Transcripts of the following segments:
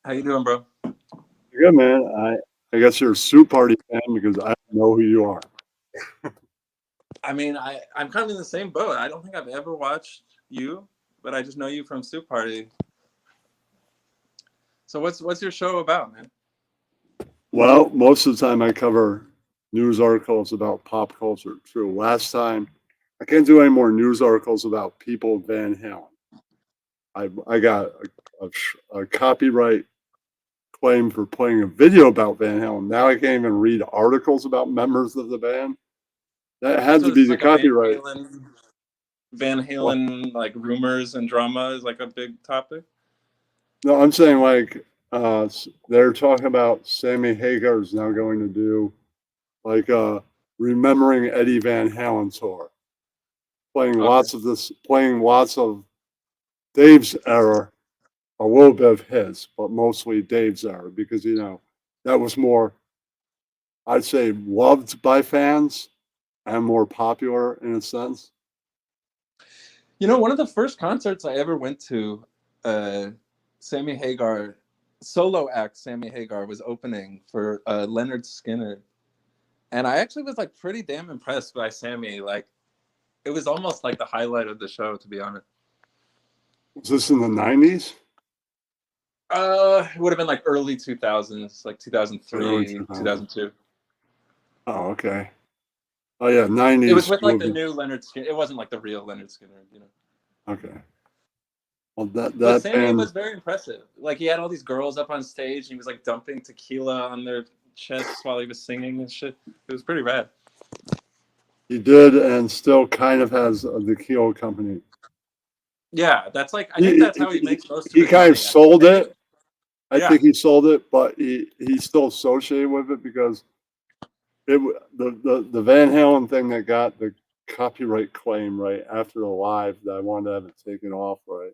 How you doing, bro? Good man. I guess you're a Soup Party fan because I know who you are. I mean, I'm kind of in the same boat. I don't think I've ever watched you, but I just know you from Soup Party. So what's your show about, man? Well, most of the time I cover news articles about pop culture. True. Last time I can't do any more news articles about people Van Halen. I got a copyright claim for playing a video about Van Halen. Now I can't even read articles about members of the band. That had So to be it's the like a copyright. Van Well, Halen like rumors and drama is like a big topic. no, I'm saying like they're talking about Sammy Hagar is now going to do like remembering Eddie Van Halen tour, Okay. playing lots of Dave's era, a little bit of his, but mostly Dave's era because that was more, I'd say, loved by fans and more popular in a sense. One of the first concerts I ever went to, uh, Sammy Hagar, solo act Sammy Hagar was opening for Leonard Skinner, and I actually was like pretty damn impressed by Sammy. Like it was almost like the highlight of the show, to be honest. Was this in the '90s? It would have been like early 2000s, like Early 2003, 2000s. 2002. Oh, okay. Oh yeah, It was '90s with like would the be new Leonard Skinner. It wasn't like the real Leonard Skinner. okay. Well, that But that Sammy band was very impressive. Like he had all these girls up on stage, and he was like dumping tequila on their chests while he was singing and shit. It was pretty rad. he did and still kind of has the Keel company. Yeah, that's like I think He, that's how he makes most of he his kind of money. sold I think. it. I Yeah. think he sold it, but he's still associated with it because the Van Halen thing that got the copyright claim right after the live that I wanted to have it taken off right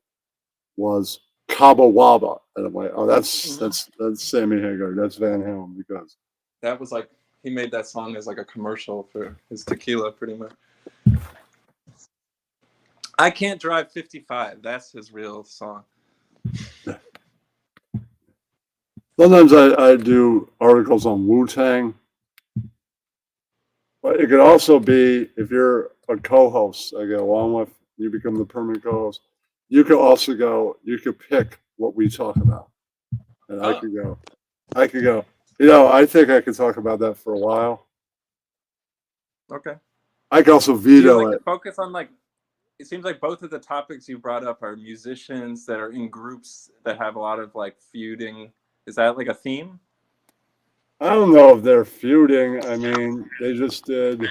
was Cabo Waba, and I'm like, oh, Hmm. that's Sammy Hagar, that's Van Halen because That was like he made that song as like a commercial for his tequila, pretty much. I can't drive 55. That's his real song. sometimes I do articles on Wu Tang, but it could also be if you're a co-host, I go along with you become the permanent co-host. You could pick what we talk about, and Oh, I could go. I think I could talk about that for a while. okay. I could also Do you veto like to it. focus on like it seems like both of the topics you brought up are musicians that are in groups that have a lot of like feuding. Is that like a theme? I don't know if they're feuding. I mean, they just did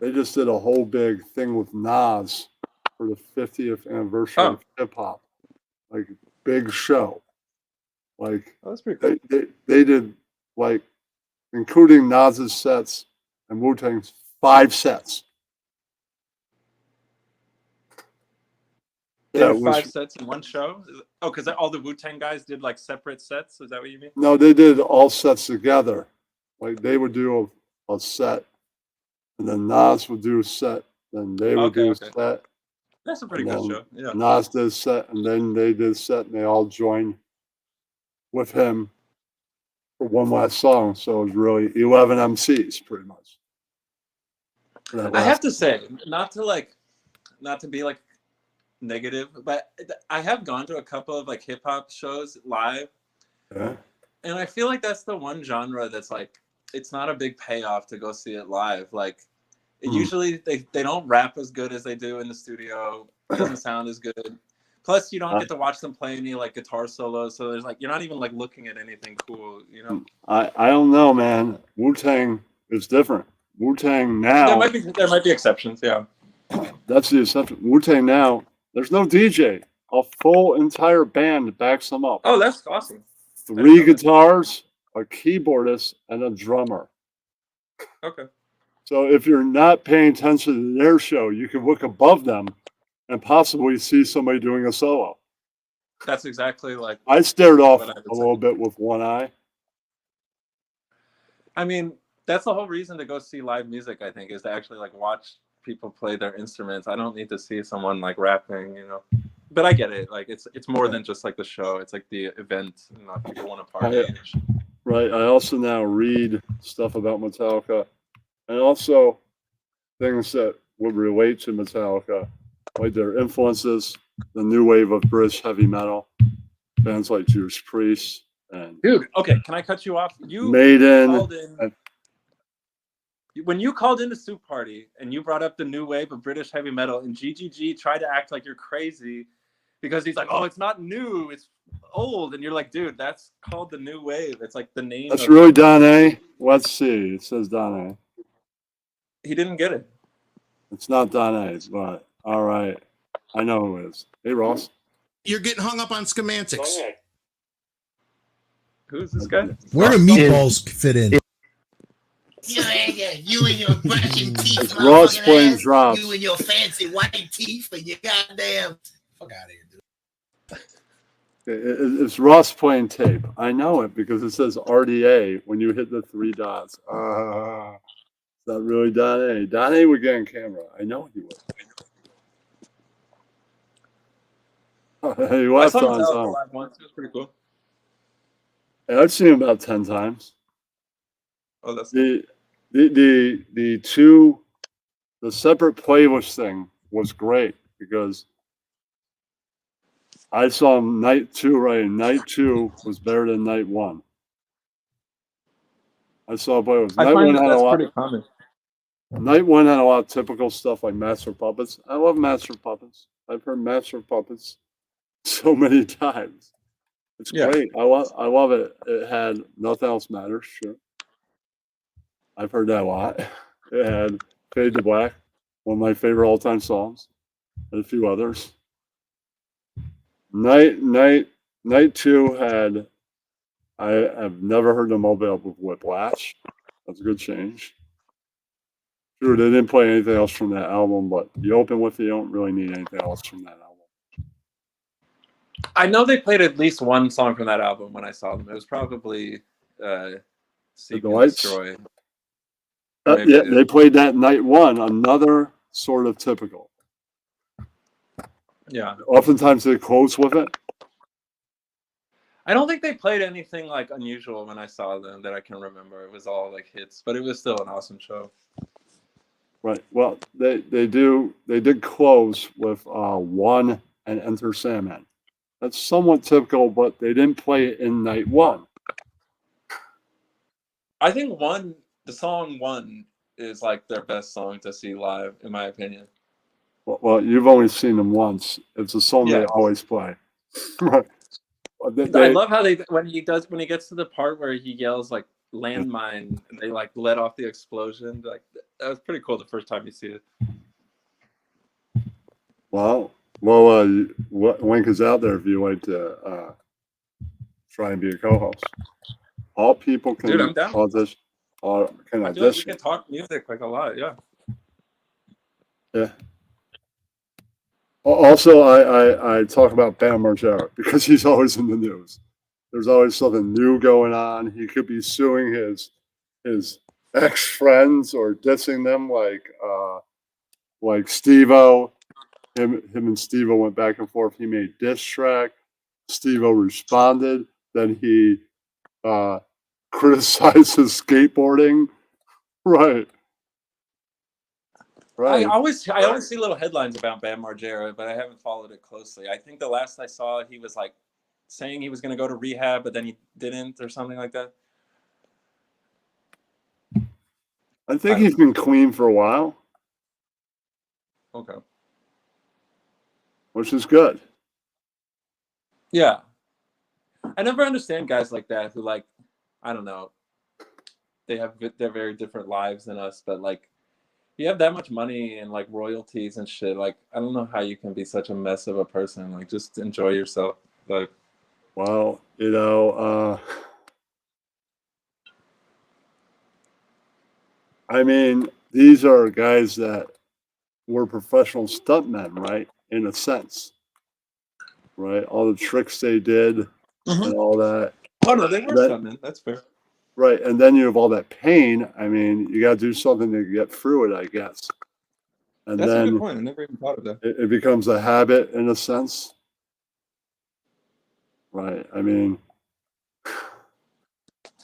a whole big thing with Nas for the 50th anniversary Oh, of hip hop, like big show. Like oh, that's pretty cool. they did like including Nas's sets and Wu Tang's 5 sets. They Yeah, did it five was sets in one show. Oh, because all the Wu Tang guys did like separate sets. Is that what you mean? no, they did all sets together. Like they would do a set, and then Nas would do a set, then they would Okay, do a okay, set, that's a pretty and good then show. Yeah. Nas did a set, and then they did a set, and they all joined with him for one last song. So it was really 11 MCs pretty much for that I have last. to say, not to be like negative, but I have gone to a couple of like hip hop shows live, Yeah. and I feel like that's the one genre that's like it's not a big payoff to go see it live. Like Mm. usually they don't rap as good as they do in the studio. It doesn't sound as good. Plus, you don't I, get to watch them play any like guitar solos, so there's like you're not even like looking at anything cool. I don't know, man. Wu Tang is different. Wu Tang There now, might be there might be exceptions, yeah. that's the exception. Wu Tang now, there's no DJ. A full entire band backs them up. Oh, that's awesome. I didn't Three know that. guitars, a keyboardist, and a drummer. Okay, So if you're not paying attention to their show, you can look above them and possibly see somebody doing a solo. that's exactly like I stared what off I a would say. little bit with one eye. I mean, that's the whole reason to go see live music. I think is to actually like watch people play their instruments. I don't need to see someone like rapping. but I get it. Like it's more than just like the show. It's like the event, and people want to party. Right. I also now read stuff about Metallica, and also things that would relate to Metallica, like their influences, the new wave of British heavy metal, bands like Judas Priest and Dude, okay, can I cut you off? You Maiden. called in when you called in the soup party and you brought up the new wave of British heavy metal, and GGG tried to act like you're crazy because he's like, oh, it's not new, it's old, and you're like, dude, that's called the new wave. It's like the name. That's really Don A. Let's see. It says Don A. He didn't get it. It's not Don A. But all right, I know who it is. Hey, Ross. You're getting hung up on semantics. Who's this guy? Where do meatballs fit in? You and your brushing teeth, Ross playing drops. You and your fancy white teeth and your goddamn. Fuck out of here, dude. It's Ross playing tape. I know it because it says RDA when you hit the 3 dots. It's not really Don A. Don A would get on camera. I know he would. He I left saw on him time. live once. It was pretty cool. Yeah, I've seen him about 10 times. Oh, that's The separate playlist thing was great because I saw him night 2, right? And night 2 was better than night 1. I saw a playlist. I Night find 1 that had that's a lot. pretty common. Night 1 had a lot of typical stuff like Master of Puppets. I love Master of Puppets. I've heard Master of Puppets so many times. It's great. I love it. It had Nothing Else Matters. Sure. I've heard that a lot. It had Fade to Black, one of my favorite all-time songs, and a few others. Night 2 had I have never heard them all with Whiplash. That's a good change. Sure, they didn't play anything else from that album, but you open with you don't really need anything else from that album. I know they played at least one song from that album when I saw them. It was probably Seek and Destroy. Yeah, they played that night 1, another sort of typical. Yeah. Oftentimes they close with it. I don't think they played anything like unusual when I saw them that I can remember. It was all like hits, but it was still an awesome show. Right. Well, they did close with One and Enter Sandman. That's somewhat typical, but they didn't play it in night 1. I think the song One is like their best song to see live, in my opinion. Well, you've only seen them once. It's a song they always play. Right. I love how when he gets to the part where he yells like landmine and they like let off the explosion. Like that was pretty cool the first time you see it. Well, link is out there if you like to try and be a co-host. All people can audition. Can audition. Like we can talk music like a lot, yeah. Yeah. Also, I talk about Bam Margera because he's always in the news. There's always something new going on. He could be suing his ex-friends or dissing them, like Steve-O. Him and Steve-O went back and forth. He made diss track. Steve-O responded. Then he criticized his skateboarding. Right. I always see little headlines about Bam Margera, but I haven't followed it closely. I think the last I saw, he was like saying he was going to go to rehab, but then he didn't, or something like that. I think he's been clean for a while. Okay. Which is good. Yeah. I never understand guys like that who, like, I don't know, they're very different lives than us, but like, you have that much money and like royalties and shit. Like, I don't know how you can be such a mess of a person. Like, just enjoy yourself. Like, well, I mean, these are guys that were professional stuntmen, right? In a sense, right? All the tricks they did and all that. Oh no, they were stuntmen. That's fair. Right, and then you have all that pain. I mean, you got to do something to get through it, I guess. And that's then a good point. I never even thought of that. It becomes a habit in a sense. right? I mean,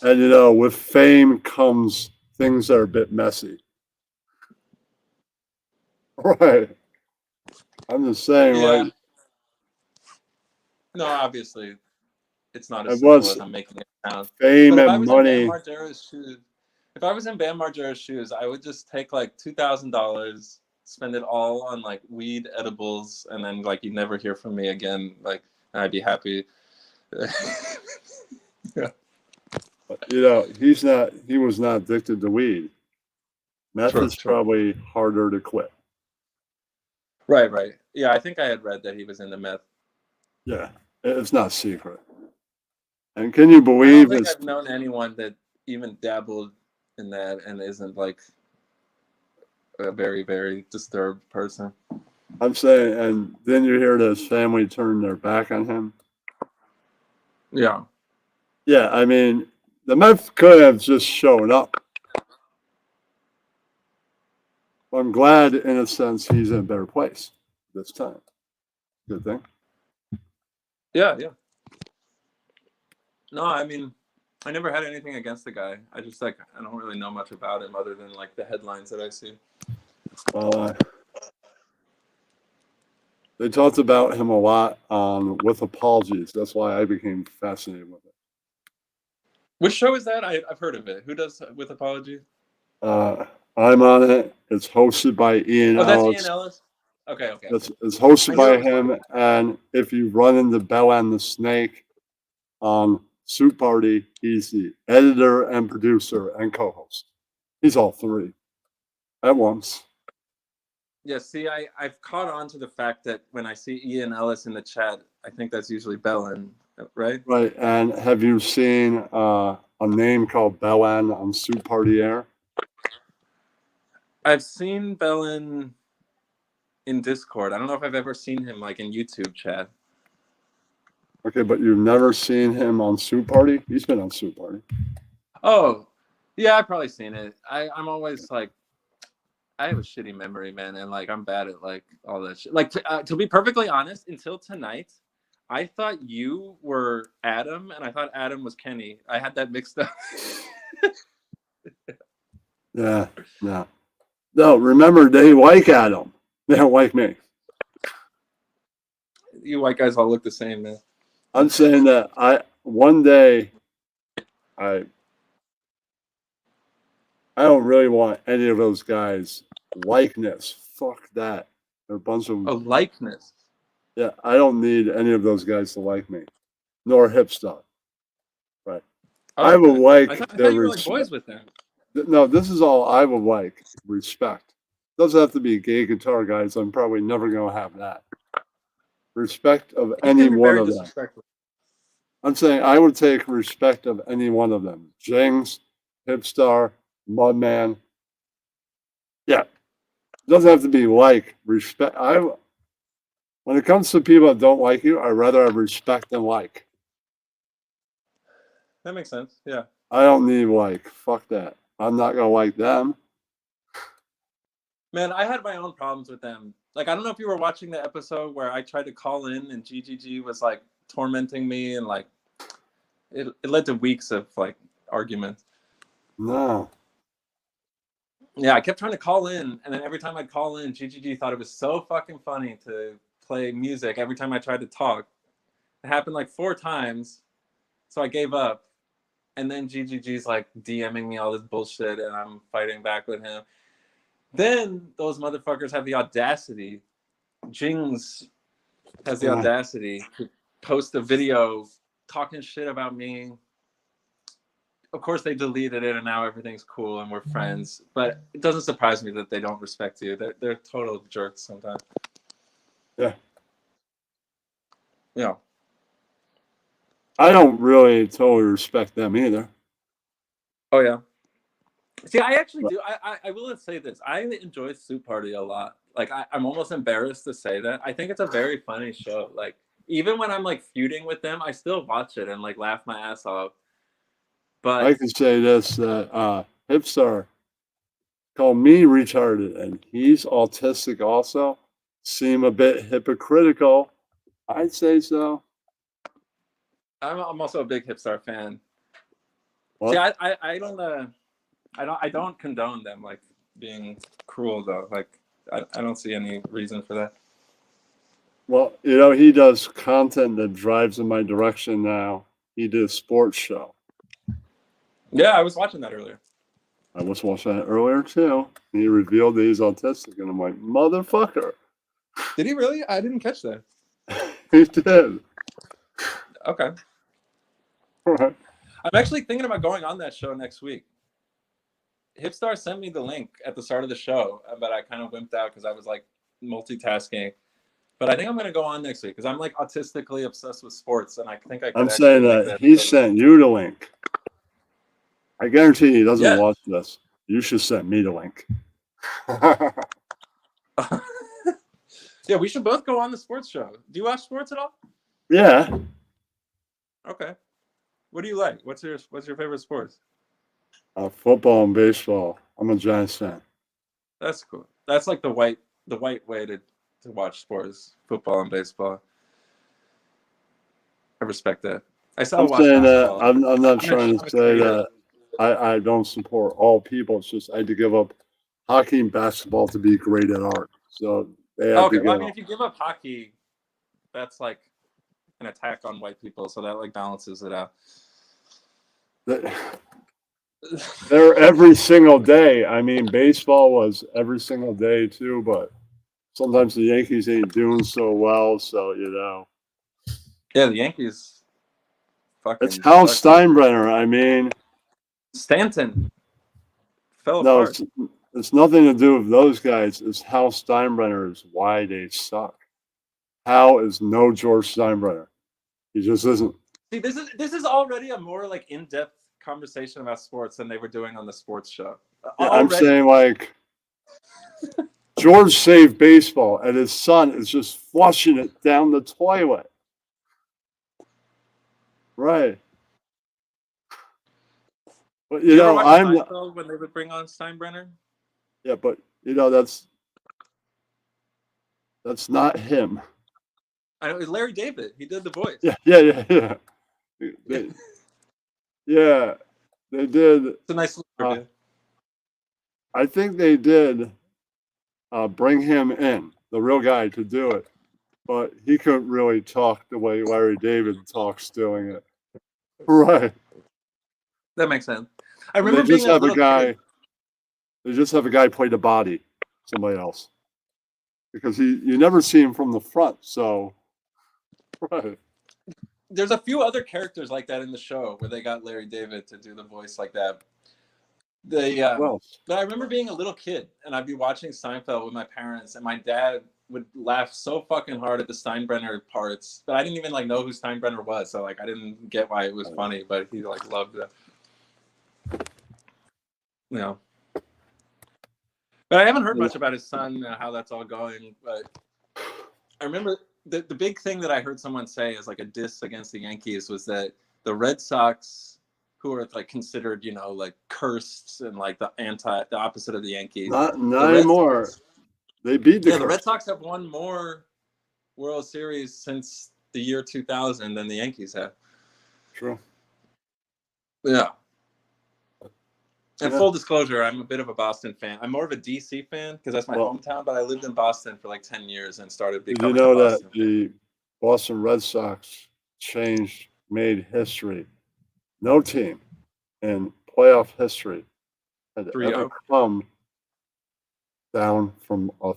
and you know, with fame comes things that are a bit messy, right? I'm just saying, Yeah. like, No, obviously, it's not as it simple was as I'm making it sound. fame But if I and was in Bam money. Margera's shoes, if I was in Bam Margera's shoes, I would just take like $2,000, spend it all on like weed, edibles, and then like you never hear from me again. Like I'd be happy. You know, he's not. He was not addicted to weed. Meth True, is true. probably harder to quit. Right, right. Yeah, I think I had read that he was into meth. Yeah, it's not secret. And can you I don't believe think it's? I've known anyone that even dabbled in that and isn't like a very, very disturbed person. I'm saying, and then you hear his family turn their back on him. Yeah. Yeah, I mean, the meth could have just shown up. I'm glad, in a sense, he's in a better place this time. Good thing. Yeah, yeah. No, I mean, I never had anything against the guy. I just like I don't really know much about him other than like the headlines that I see. Uh, they talked about him a lot with apologies. That's why I became fascinated with it. Which show is that? I've heard of it. Who does with apology? Uh, I'm on it. It's hosted by Ian Oh, that's Ian Ellis. Ellis. Okay, okay. It's hosted I knew by it was. him. And if you run into Bella and the Snake on Soup Party, he's the editor and producer and co-host. He's all three at once. Yeah, see, I've caught on to the fact that when I see Ian Ellis in the chat, I think that's usually Bellin, right? Right. And have you seen a name called Belen on Soup Party Air? I've seen Bellin in Discord. I don't know if I've ever seen him like in YouTube chat. Okay, but you've never seen him on Soup Party? He's been on Soup Party. Oh, yeah, I've probably seen it. I'm always like, I have a shitty memory, man, and like I'm bad at like all that shit. Like to be perfectly honest, until tonight, I thought you were Adam, and I thought Adam was Kenny. I had that mixed up. Yeah, no. No, remember, they like Adam. They don't like me. You white guys all look the same, man. I'm saying that one day I don't really want any of those guys likeness. Fuck that. They're a bunch of Oh, likeness. yeah. I don't need any of those guys to like me, nor hipster. Right. Oh, I would okay. like I their thought you were like respect. boys with them. No, this is all I would like. Respect. Doesn't have to be gay guitar guys. I'm probably never gonna have that. Respect of He any can be one very of them. disrespectful. I'm saying I would take respect of any one of them. Jings, Hipstar, Mudman. Yeah. Doesn't have to be like respect. When it comes to people that don't like you, I'd rather have respect than like. That makes sense. Yeah. I don't need like. Fuck that. I'm not gonna like them. Man, I had my own problems with them. Like, I don't know if you were watching the episode where I tried to call in and GGG was like tormenting me and like it led to weeks of like arguments. No. Yeah, I kept trying to call in, and then every time I'd call in, GGG thought it was so fucking funny to play music every time I tried to talk. It happened like 4 times, so I gave up. And then GGG's like DMing me all this bullshit, and I'm fighting back with him. Then those motherfuckers have the audacity. Jings has the audacity to post a video talking shit about me. Of course, they deleted it, and now everything's cool and we're friends. But it doesn't surprise me that they don't respect you. They're total jerks sometimes. Yeah. Yeah. I don't really totally respect them either. Oh yeah. See, I actually do. I will say this. I enjoy Soup Party a lot. Like I'm almost embarrassed to say that. I think it's a very funny show. Like even when I'm like feuding with them, I still watch it and like laugh my ass off. But I can say this that Hipstar called me retarded and he's autistic also. Seem a bit hypocritical. I'd say so. I'm also a big Hipstar fan. What? See, I don't condone them like being cruel though. Like I don't see any reason for that. Well, you know, he does content that drives in my direction now. He did a sports show. Yeah, I was watching that earlier. I was watching that earlier too. He revealed that he's autistic, and I'm like, motherfucker. Did he really? I didn't catch that. He did. Okay. Right. I'm actually thinking about going on that show next week. Hipstar sent me the link at the start of the show, but I kind of wimped out because I was like multitasking. But I think I'm going to go on next week because I'm like autistically obsessed with sports, and I think I could I'm actually saying like that that. he sent you the link. I guarantee he doesn't Yeah. watch this. You should send me the link. Yeah, we should both go on the sports show. Do you watch sports at all? Yeah. Okay. What do you like? What's your favorite sports? Football and baseball. I'm a Giants fan. That's cool. That's like the white way to watch sports, football and baseball. I respect that. I still I'm watch saying that basketball. I'm not trying I'm to a say traitor. that I don't support all people. It's just I had to give up hockey and basketball to be great at art. So they had Okay, to well, I give mean, up. if you give up hockey, that's like an attack on white people, so that like balances it out. They're every single day. I mean, baseball was every single day too, but sometimes the Yankees ain't doing so well. So, you know. Yeah, the Yankees It's fucking Hal suck. Steinbrenner. I mean, Stanton fell no, apart. it's nothing to do with those guys. It's Hal Steinbrenner is why they suck. Hal is no George Steinbrenner. He just isn't. See, this is already a more like in-depth conversation about sports than they were doing on the sports show. Yeah, Already. I'm saying like George saved baseball, and his son is just flushing it down the toilet. Right. But Do you ever watch Seinfeld when they would bring on Steinbrenner? yeah, but you know that's not him. I know it was Larry David. He did the voice. Yeah. Yeah, they did. It's a nice little review. I think they did bring him in, the real guy, to do it, but he couldn't really talk the way Larry David talks doing it. Right. That makes sense. I And remember being a little kid. They just have a guy play the body, somebody else, because you never see him from the front. So, right. There's a few other characters like that in the show where they got Larry David to do the voice like that. But I remember being a little kid and I'd be watching Seinfeld with my parents, and my dad would laugh so fucking hard at the Steinbrenner parts, but I didn't even like know who Steinbrenner was, so like I didn't get why it was funny, but he like loved it. You know. But I haven't heard much about his son and how that's all going. But I remember the big thing that I heard someone say as like a diss against the Yankees was that the Red Sox, who are like considered, you know, like cursed and like the opposite of the Yankees. Not anymore. They beat the Red Sox have won more World Series since the year 2000 than the Yankees have. True. Yeah. And full disclosure, I'm a bit of a Boston fan. I'm more of a DC fan because that's my hometown, but I lived in Boston for like 10 years and started becoming a Boston fan. That the Boston Red Sox made history. No team in playoff history had ever come down from a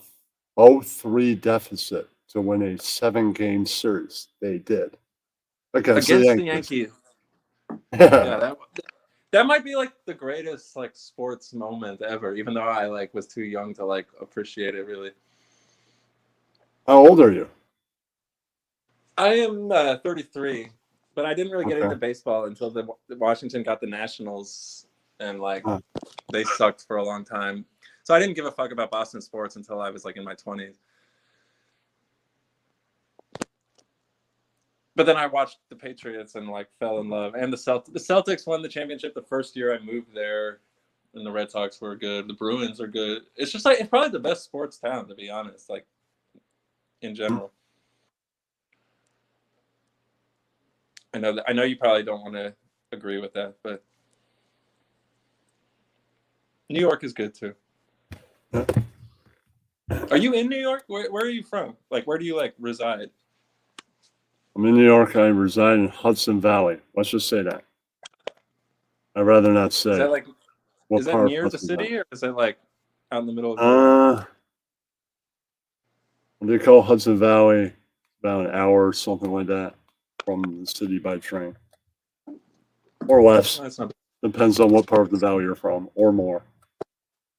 0-3 deficit to win a 7-game series. They did. Against the Yankees. Yeah, that might be like the greatest like sports moment ever, even though I like was too young to like appreciate it really. How old are you? I am 33, but I didn't really get into baseball until the Washington got the Nationals, and like they sucked for a long time. So I didn't give a fuck about Boston sports until I was like in my 20s. But then I watched the Patriots and like fell in love. And the Celtics won the championship the first year I moved there, and the Red Sox were good. The Bruins are good. It's just like it's probably the best sports town, to be honest, like in general. I know that. I know you probably don't want to agree with that, but New York is good too. Are you in New York? Where are you from? Like, where do you like reside? I'm in New York. I reside in Hudson Valley. Let's just say that. I'd rather not say. Is that like, what is that part of near the Hudson city, Valley. or is it like out in the middle of nowhere? What do you call Hudson Valley? About an hour or something like that from the city by train, or less. That's not. Depends on what part of the valley you're from, or more.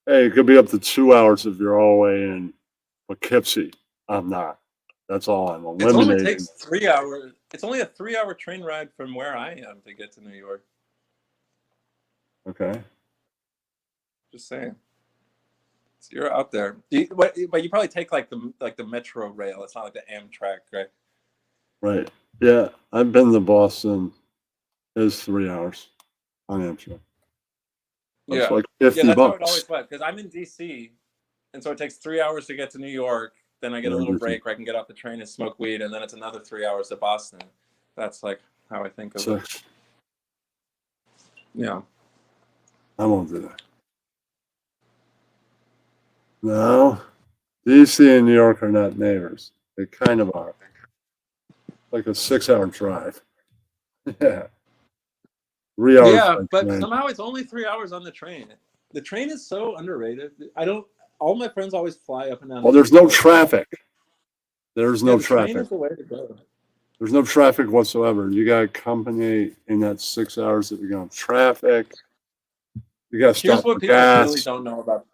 Hey, it could be up to 2 hours if you're all the way in Poughkeepsie. I'm not. That's all I'm It only eliminating. takes 3 hours. It's only a 3 hour train ride from where I am to get to New York. Okay. Just saying. So you're out there. But you probably take like the metro rail. It's not like the Amtrak, right? Right. Yeah, I've been to Boston. It's 3 hours on Amtrak. It's Yeah. like Yeah, 50 that's how it bucks. always was. Because I'm in DC, and so it takes 3 hours to get to New York. Then I get a Yeah, little DC. break where I can get off the train and smoke weed, and then it's another 3 hours to Boston. That's like how I think of it. So, Yeah. I won't do that. No, DC and New York are not neighbors. They kind of are. Like a 6 hour drive. Yeah. 3 hours. Yeah, by but train. somehow it's only 3 hours on the train. The train is so underrated. All my friends always fly up and down. Well, there's no traffic. There's no the train traffic. is the way to go. There's no traffic whatsoever. You got to accompany in that 6 hours that you're going to traffic. You got to Here's stop what for people gas. really don't know about.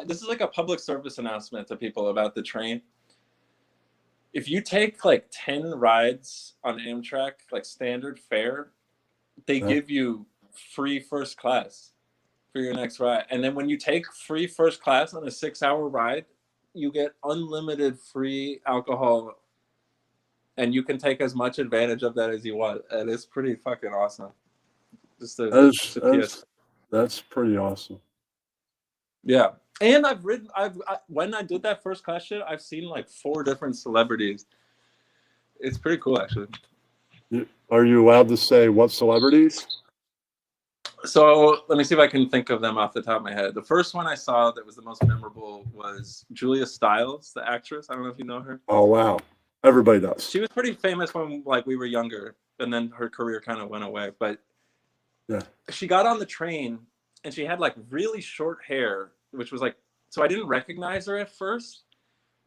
This is like a public service announcement to people about the train. If you take like 10 rides on Amtrak, like standard fare, they give you free first class for your next ride. And then when you take free first class on a 6 hour ride, you get unlimited free alcohol, and you can take as much advantage of that as you want. And it's pretty fucking awesome. Just a PS. That's pretty awesome. Yeah. And when I did that first class shit, I've seen like 4 different celebrities. It's pretty cool, actually. Are you allowed to say what celebrities? So let me see if I can think of them off the top of my head. The first one I saw that was the most memorable was Julia Stiles, the actress. I don't know if you know her. Oh, wow. Everybody does. She was pretty famous when like we were younger, and then her career kind of went away. But yeah, she got on the train and she had like really short hair, which was like, so I didn't recognize her at first,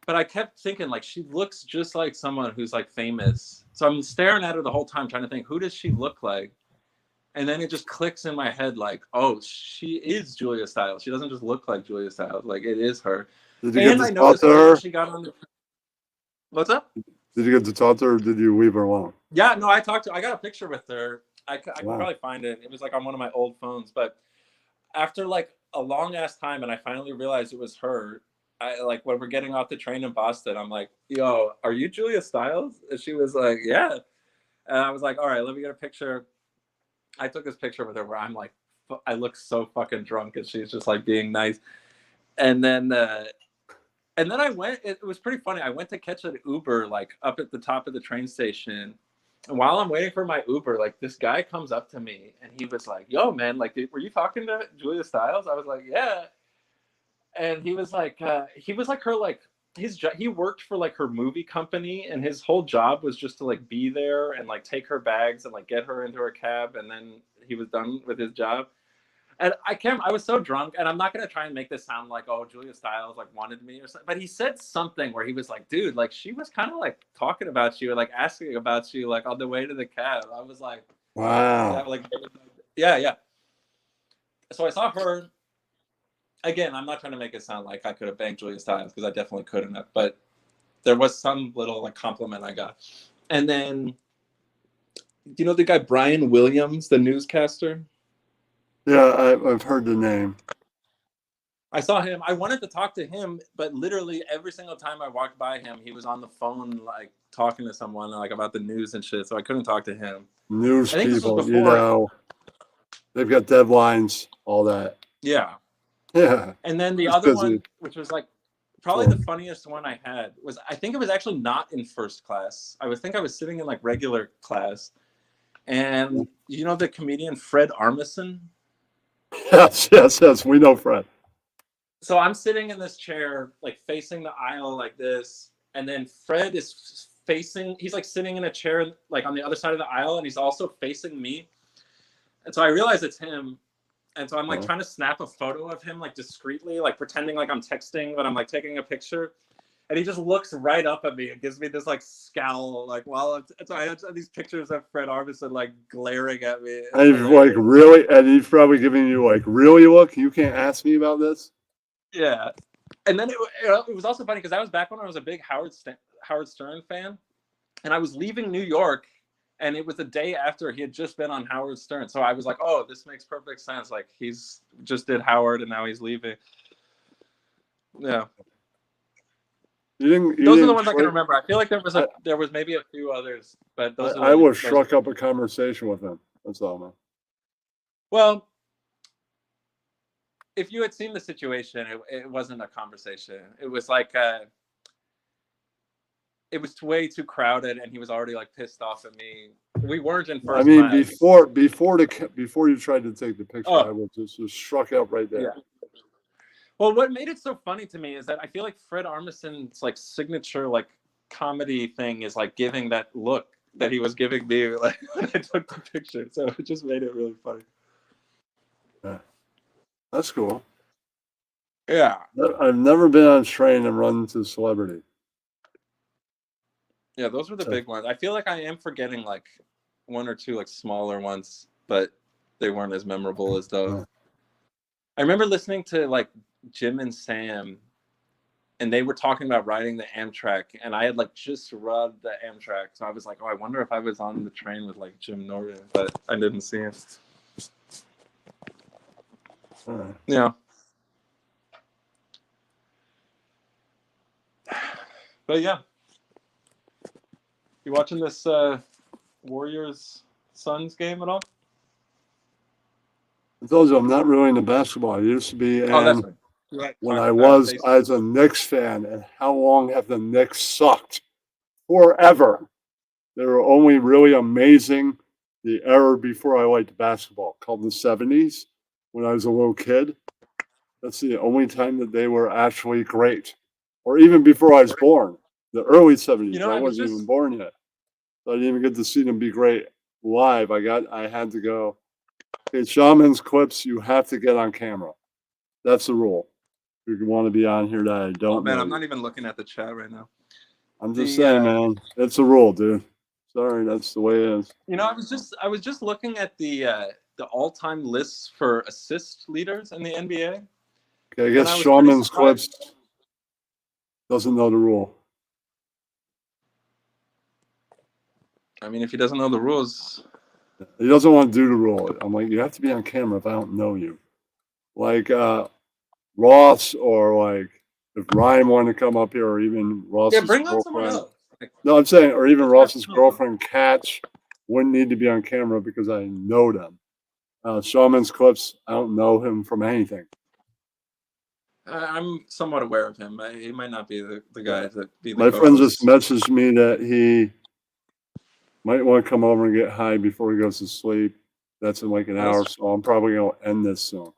but I kept thinking like she looks just like someone who's like famous. So I'm staring at her the whole time trying to think, who does she look like? And then it just clicks in my head like, oh, she is Julia Stiles. She doesn't just look like Julia Stiles. Like, it is her. Did you get And I to talk noticed to when her? she got on the... What's up? Did you get to talk to her, or did you leave her alone? Yeah, no, I got a picture with her. I can Wow. probably find it. It was like on one of my old phones. But after like a long ass time, and I finally realized it was her, I like when we're getting off the train in Boston, I'm like, yo, are you Julia Stiles? And she was like, yeah. And I was like, all right, let me get a picture. I took this picture with her where I'm like, I look so fucking drunk, and she's just like being nice. And then I went. It was pretty funny. I went to catch an Uber like up at the top of the train station, and while I'm waiting for my Uber, like this guy comes up to me and he was like, "Yo, man, like, were you talking to Julia Stiles?" I was like, "Yeah," and he was like her like. He worked for like her movie company, and his whole job was just to like be there and like take her bags and like get her into her cab, and then he was done with his job. And I was so drunk, and I'm not gonna try and make this sound like, oh, Julia Stiles like wanted me or something, but he said something where he was like, dude, like she was kind of like talking about you, like asking about you, like on the way to the cab. I was like, wow, yeah, like, yeah. So I saw her. Again, I'm not trying to make it sound like I could have banged Julia Stiles, because I definitely couldn't have, but there was some little like compliment I got. And then, do you know the guy Brian Williams, the newscaster? yeah, I've heard the name. I saw him. I wanted to talk to him, but literally every single time I walked by him, he was on the phone like talking to someone like about the news and shit, so I couldn't talk to him. News I think this was people, before. they've got deadlines, all that. Yeah. Yeah. And then the He's other busy. one, which was like probably the funniest one I had was, I think it was actually not in first class. I was sitting in like regular class, and you know the comedian Fred Armisen? Yes. We know Fred. So I'm sitting in this chair, like facing the aisle like this, and then Fred is he's like sitting in a chair like on the other side of the aisle, and he's also facing me. And so I realize it's him. And so I'm like trying to snap a photo of him like discreetly, like pretending like I'm texting, but I'm like taking a picture. And he just looks right up at me and gives me this like scowl, like so I have these pictures of Fred Armisen like glaring at me. And he's like, really? And he's probably giving you like, really, look, you can't ask me about this? Yeah. And then it was also funny because that was back when I was a big Howard Stern fan, and I was leaving New York, and it was the day after he had just been on Howard Stern. So I was like, oh, this makes perfect sense. Like he's just did Howard and now he's leaving. Yeah. Those are the ones I can remember. I feel like there was maybe a few others, but those I would struck up a conversation with him. That's all, man. Well, if you had seen the situation, it wasn't a conversation. It was like it was way too crowded, and he was already like pissed off at me. We weren't in first. I mean, class. before you tried to take the picture, I was just struck up right there. Yeah. Well, what made it so funny to me is that I feel like Fred Armisen's like signature like comedy thing is like giving that look that he was giving me like when I took the picture. So it just made it really funny. Yeah. That's cool. Yeah. I've never been on a train and run into a celebrity. Yeah, those were the big ones. I feel like I am forgetting like one or two like smaller ones, but they weren't as memorable as those. Yeah. I remember listening to like Jim and Sam, and they were talking about riding the Amtrak, and I had like just rode the Amtrak, so I was like, oh, I wonder if I was on the train with like Jim Norton, but I didn't see him. Yeah. But yeah. You watching this Warriors Suns game at all? I told you I'm not really into basketball. I used to be, and that's right. When I was a Knicks fan, and how long have the Knicks sucked? Forever. They were only really amazing the era before I liked basketball, called the 70s, when I was a little kid. That's the only time that they were actually great. Or even before I was born, the early 70s. I wasn't even born yet. So I didn't even get to see them be great live. I had to go. Okay, Shaman's clips, you have to get on camera. That's the rule. If you want to be on here that I don't. Oh man, I'm not even looking at the chat right now. I'm just saying, man. It's a rule, dude. Sorry, that's the way it is. You know, I was just looking at the all-time lists for assist leaders in the NBA. Okay, I guess Shaman's clips doesn't know the rule. I mean, if he doesn't know the rules, he doesn't want to do the rule. I'm like, you have to be on camera if I don't know you. Like Ross, or like if Ryan wanted to come up here, or even Ross's bring on someone else. No, I'm saying, or even Ross's girlfriend, Katch, wouldn't need to be on camera because I know them. Shaman's clips, I don't know him from anything. I'm somewhat aware of him. He might not be the guy that be the My friend just messaged me that he might want to come over and get high before he goes to sleep. That's in like an hour, so I'm probably going to end this soon.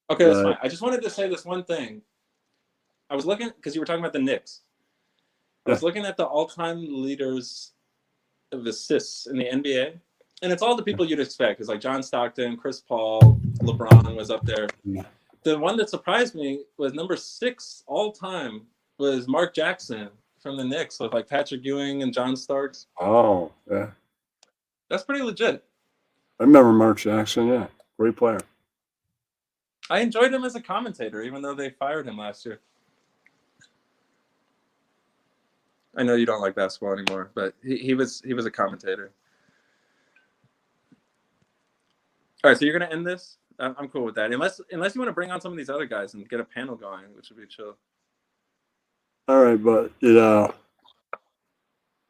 Okay, that's fine. I just wanted to say this one thing. I was looking, because you were talking about the Knicks. I was looking at the all-time leaders of assists in the NBA, and it's all the people you'd expect. It's like John Stockton, Chris Paul, LeBron was up there. Yeah. The one that surprised me was number 6 all-time was Mark Jackson from the Knicks with like Patrick Ewing and John Starks. Oh, yeah. That's pretty legit. I remember Mark Jackson, yeah. Great player. I enjoyed him as a commentator, even though they fired him last year. I know you don't like basketball anymore, but he was a commentator. All right, so you're gonna end this? I'm cool with that, unless you want to bring on some of these other guys and get a panel going, which would be chill. All right, but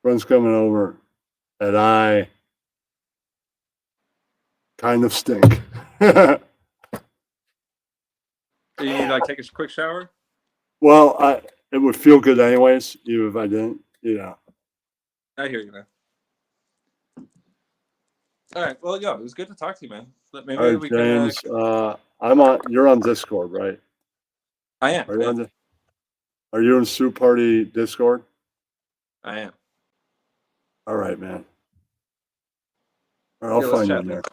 friends coming over, and I kind of stink. So you need to like take a quick shower? Well, it would feel good anyways, even if I didn't. I hear you, man. All right. Well, yo, it was good to talk to you, man. But All maybe right, we can. James. I'm on. You're on Discord, right? I am. Are you on? Are you in Soup Party Discord? I am. All right, man. All right, I'll Yeah, let's find you chat in then. there.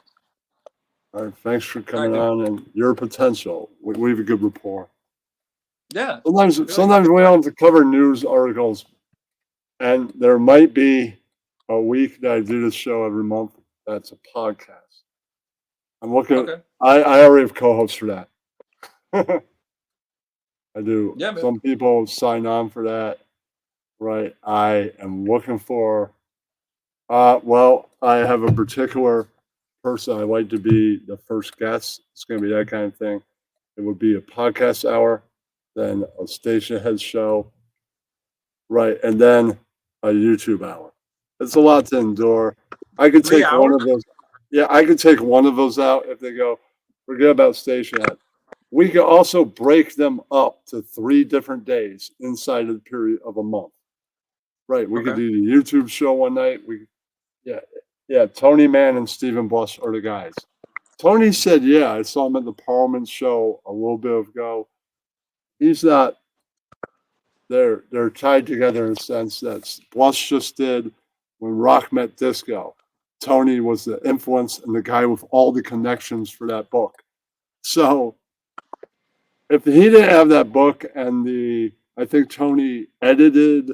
All right, thanks for All coming right, on and your potential. We have a good rapport. yeah. Sometimes we don't have to cover news articles, and there might be a week that I do this show every month. That's a podcast. I'm looking. Okay. I already have co-hosts for that. I do. Yeah, man. Some people sign on for that. Right. I am looking for. Well, I have a particular person I like to be the first guest. It's going to be that kind of thing. It would be a podcast hour, then a station head show, right, and then a YouTube hour. It's a lot to endure. I could 3 take one hours. of those. Yeah, I could take one of those out if they go, forget about station head. We could also break them up to 3 different days inside of the period of a month. Right. We could Okay. do the YouTube show one night. Yeah. Tony Mann and Stephen Bush are the guys. Tony said, yeah, I saw him at the Parliament show a little bit ago. He's not. They're tied together in a sense that Bush just did when rock met disco. Tony was the influence and the guy with all the connections for that book. So if he didn't have that book and I think Tony edited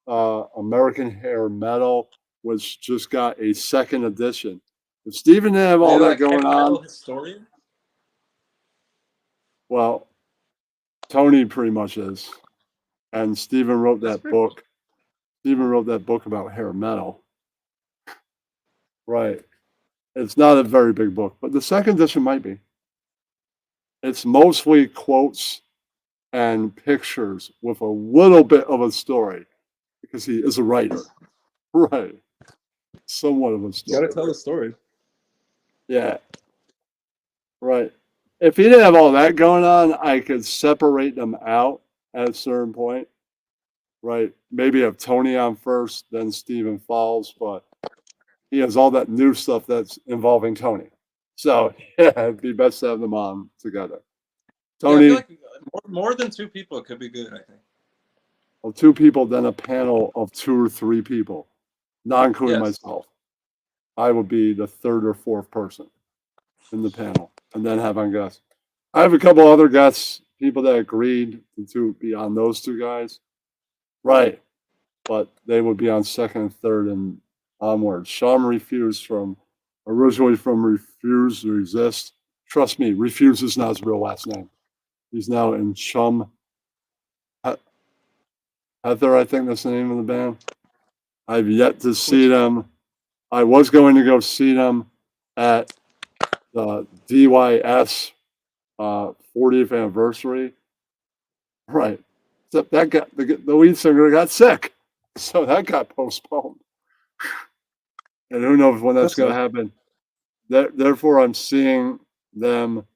American Hair Metal, which just got a second edition. If Steven didn't have Are all you that like going heavy metal on, historian? well, Tony pretty much is. And Steven wrote That's that pretty cool. book. Steven wrote that book about hair metal. Right. It's not a very big book, but the second edition might be. It's mostly quotes and pictures with a little bit of a story because he is a writer. Right. Somewhat of a You story. gotta tell the story. Yeah. Right. If he didn't have all that going on, I could separate them out at a certain point. Right. Maybe have Tony on first, then Steven Falls, but he has all that new stuff that's involving Tony. So yeah, it'd be best to have them on together. Yeah, I feel Tony, like more than 2 people could be good. I think. well, 2 people, then a panel of 2 or 3 people, not including Yes. myself. I would be the 3rd or 4th person in the panel, and then have on guests. I have a couple other guests, people that agreed to be on those 2 guys. Right. But they would be on second and third and onward. Sean originally from Refuse to Resist. Trust me, Refuse is not his real last name. He's now in Chum Heather, I think that's the name of the band. I've yet to see them. I was going to go see them at the DYS 40th anniversary. Right. Except that got the lead singer got sick. So that got postponed. And who knows when that's going to happen. Therefore, I'm seeing them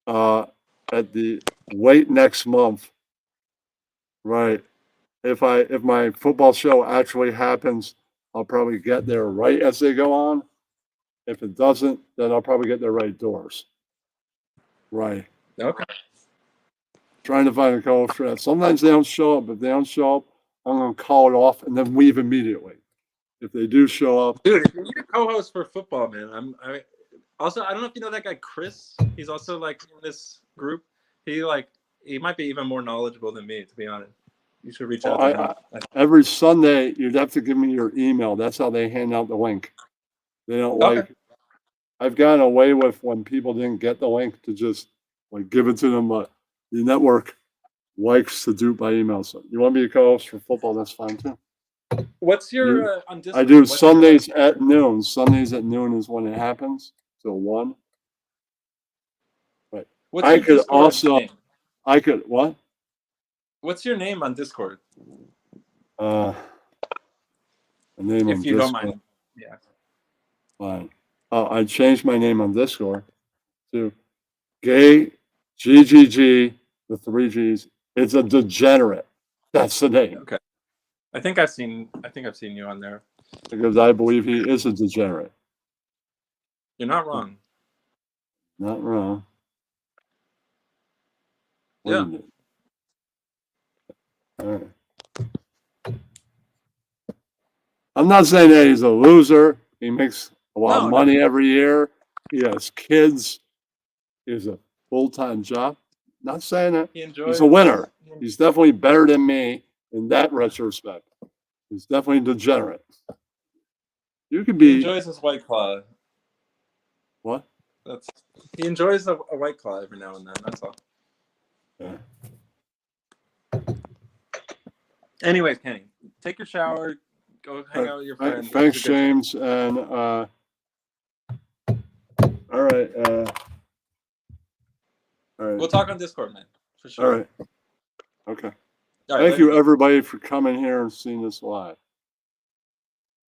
at the late next month. Right. If my football show actually happens, I'll probably get there right as they go on. If it doesn't, then I'll probably get there right doors. Right. Okay. Trying to find a co-host for that. Sometimes they don't show up. If they don't show up, I'm going to call it off and then leave immediately. If they do show up, Dude, if you need a co-host for football, man, also, I don't know if you know that guy Chris. He's also like in this group. He might be even more knowledgeable than me, to be honest. You should reach out to him. Every Sunday you'd have to give me your email. That's how they hand out the link. They don't Okay. I've gotten away with when people didn't get the link to just like give it to them, but the network likes to do it by email. So you want me to co-host for football? That's fine too. What's your on Discord? I do Sundays at noon. Sundays at noon is when it happens till 1. But What's your Discord name? I could what? What's your name on Discord? The name If on you Discord. don't mind. Yeah. Fine. I changed my name on Discord to Gay GGG, the 3 G's, It's a degenerate. That's the name. Okay. I think I've seen you on there. Because I believe he is a degenerate. You're not wrong. Not wrong. Yeah. Wait a minute. All right. I'm not saying that he's a loser. He makes a lot of money every year. He has kids. He has a full-time job. Not saying that. He's a winner. He's definitely better than me in that retrospect. He's definitely degenerate. You could He be. enjoys his White Claw. What? He enjoys a White Claw every now and then. That's all. Yeah. Anyways, Kenny, take your shower. Go hang out with your friends. Thanks, James. And all right. All right. We'll talk on Discord, man. For sure. All right. Okay. All right, Thank you, everybody, for coming here and seeing this live.